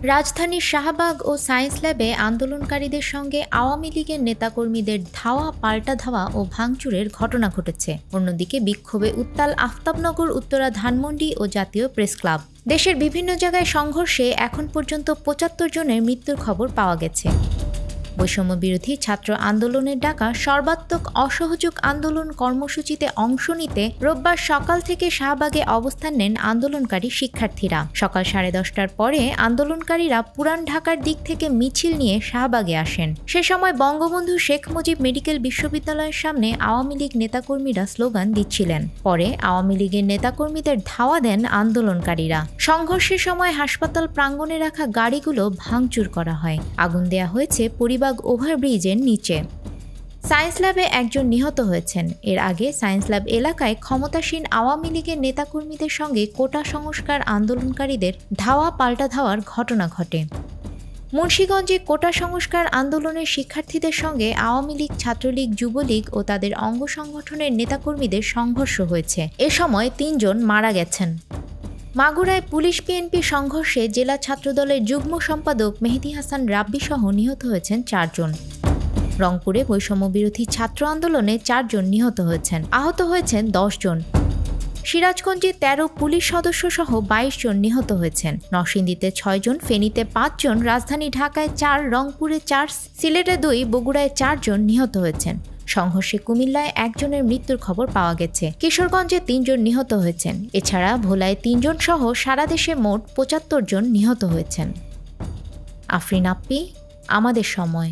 রাজধানীর শাহবাগ ও সায়েন্স ল্যাবে আন্দোলনকারীদের সঙ্গে আওয়ামী লীগের নেতাকর্মীদের ধাওয়া পাল্টা ধাওয়া ও ভাঙচুরের ঘটনা ঘটেছে। অন্যদিকে বিক্ষোভে উত্তাল আফতাবনগর, উত্তরা, ধানমন্ডি ও জাতীয় প্রেস ক্লাব। দেশের বিভিন্ন জায়গায় সংঘর্ষে এখন পর্যন্ত ৭৫ জনের মৃত্যুর খবর পাওয়া গেছে। বৈষম্য বিরোধী ছাত্র আন্দোলনের ডাকা সর্বাত্মক অসহযোগ আন্দোলন কর্মসূচিতে অংশ নিতে রোববার সকাল থেকে শাহবাগে অবস্থান নেন আন্দোলনকারী শিক্ষার্থীরা। সকাল 10:30টার পরে আন্দোলনকারীরা পুরান ঢাকার দিক থেকে মিছিল নিয়ে শাহবাগে আসেন। সে সময় বঙ্গবন্ধু শেখ মুজিব মেডিকেল বিশ্ববিদ্যালয়ের সামনে আওয়ামী লীগ নেতাকর্মীরা স্লোগান দিচ্ছিলেন। পরে আওয়ামী লীগের নেতাকর্মীদের ধাওয়া দেন আন্দোলনকারীরা। সংঘর্ষের সময় হাসপাতাল প্রাঙ্গণে রাখা গাড়িগুলো ভাঙচুর করা হয়। আগুন দেয়া হয়েছে পরিবার ওভারব্রিজের নিচে। সায়েন্স ল্যাবে একজন নিহত হয়েছেন। এর আগে সায়েন্স ল্যাব এলাকায় ক্ষমতাসীন আওয়ামী লীগের নেতাকর্মীদের সঙ্গে কোটা সংস্কার আন্দোলনকারীদের ধাওয়া পাল্টা ধাওয়ার ঘটনা ঘটে। মুন্সিগঞ্জে কোটা সংস্কার আন্দোলনের শিক্ষার্থীদের সঙ্গে আওয়ামী লীগ, ছাত্রলীগ, যুবলীগ ও তাদের অঙ্গ সংগঠনের নেতাকর্মীদের সংঘর্ষ হয়েছে। এ সময় ৩ জন মারা গেছেন। মাগুরায় পুলিশ বিএনপি সংঘর্ষে জেলা ছাত্রদলের যুগ্ম সম্পাদক মেহেদী হাসান রাব্বি সহ নিহত হয়েছেন ৪ জন। রংপুরে বৈষম্য বিরোধী ছাত্র আন্দোলনে ৪ জন নিহত হয়েছেন, আহত হয়েছেন ১০ জন। সিরাজগঞ্জে ১৩ পুলিশ সদস্য সহ ২২ জন নিহত হয়েছেন। নরসিংদীতে ৬ জন, ফেনীতে ৫ জন, রাজধানী ঢাকায় ৪, রংপুরে ৪, সিলেটে ২, বগুড়ায় ৪ জন নিহত হয়েছেন। সংঘর্ষে কুমিল্লায় ১ জনের মৃত্যুর খবর পাওয়া গেছে। কিশোরগঞ্জে ৩ জন নিহত হয়েছেন। এছাড়া ভোলায় ৩ জন সহ সারা দেশে মোট ৭৫ জন নিহত হয়েছেন। আফরিন আপ্পি, আমাদের সময়।